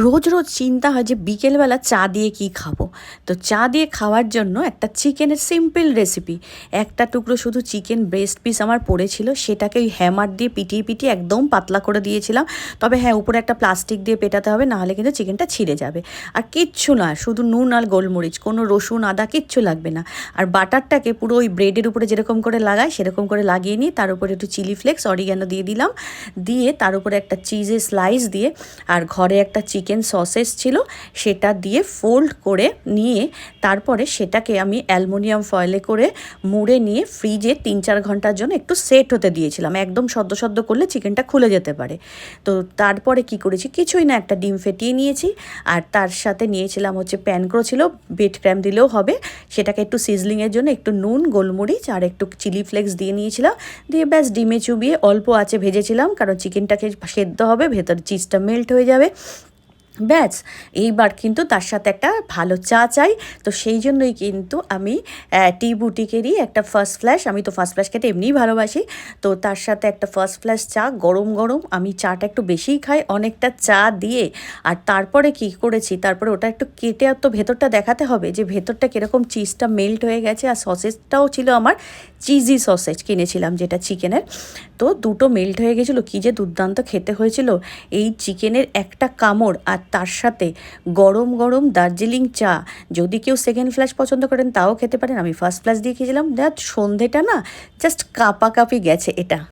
রোজ রোজ চিন্তা হয় যে বিকেলবেলা চা দিয়ে কি খাবো। তো চা দিয়ে খাওয়ার জন্য একটা চিকেনের সিম্পল রেসিপি, একটা টুকরো শুধু চিকেন ব্রেস্ট পিস আমার পড়েছিল, সেটাকে ওই হ্যামার দিয়ে পিটিয়ে পিটিয়ে একদম পাতলা করে দিয়েছিলাম। তবে হ্যাঁ, উপরে একটা প্লাস্টিক দিয়ে পেটাতে হবে, নাহলে কিন্তু চিকেনটা ছিঁড়ে যাবে। আর কিচ্ছু না, শুধু নুন আর গোলমরিচ, কোনো রসুন আদা কিচ্ছু লাগবে না। আর বাটারটাকে পুরো ওই ব্রেডের উপরে যেরকম করে লাগায় সেরকম করে লাগিয়ে নিয়ে তার উপরে একটু চিলি ফ্লেক্স অরিগ্যানো দিয়ে দিলাম, দিয়ে তার উপরে একটা চিজের স্লাইস দিয়ে, আর ঘরে একটা চিকেন সসেস ছিল সেটা দিয়ে ফোল্ড করে নিয়ে তারপরে সেটাকে আমি অ্যালুমিনিয়াম ফয়েলে করে মুড়ে নিয়ে ফ্রিজে 3-4 ঘন্টার জন্য একটু সেট হতে দিয়েছিলাম। একদম সদ্য সদ্য করলে চিকেনটা খুলে যেতে পারে। তো তারপরে কি করেছি, কিছুই না, একটা ডিম ফেটিয়ে নিয়েছি, আর তার সাথে নিয়েছিলাম হচ্ছে প্যানক্রো ছিল, বিট ক্র্যাম দিলেও হবে, সেটাকে একটু সিজলিংয়ের জন্য একটু নুন গোলমরিচ আর একটু চিলি ফ্লেক্স দিয়ে নিয়েছিলাম, দিয়ে ব্যাস ডিমে চুবিয়ে অল্প আঁচে ভেজেছিলাম, কারণ চিকেনটাকে সেদ্ধ হবে, ভেতর চিজটা মেল্ট হয়ে যাবে। ব্যাস, এইবার কিন্তু তার সাথে একটা ভালো চা চাই। তো সেই জন্যই কিন্তু আমি টি বুটিকেরই একটা ফার্স্ট ফ্ল্যাশ, আমি তো ফার্স্ট ফ্ল্যাশ খেতে এমনিই ভালোবাসি, তো তার সাথে একটা ফার্স্ট ফ্ল্যাশ চা গরম গরম, আমি চাটা একটু বেশিই খাই, অনেকটা চা দিয়ে। আর তারপরে কি করেছি, তারপরে ওটা একটু কেটে আর তো ভেতরটা দেখাতে হবে যে ভেতরটা কীরকম চিজটা মেল্ট হয়ে গেছে। আর সসেজটাও ছিল আমার চিজি সসেজ কিনেছিলাম যেটা চিকেনের, তো দুটো মেল্ট হয়ে গেছিলো, কী যে দুর্দান্ত খেতে হয়েছিল। এই চিকেনের একটা কামড় আর তার সাথে গরম গরম দার্জিলিং চা, যদি কেউ সেকেন্ড ফ্ল্যাশ পছন্দ করেন তাও খেতে পারেন, আমি ফার্স্ট ফ্ল্যাশ দিয়ে খেয়েছিলাম। সন্ধেটা না জাস্ট কাঁপাকাঁপি গেছে এটা।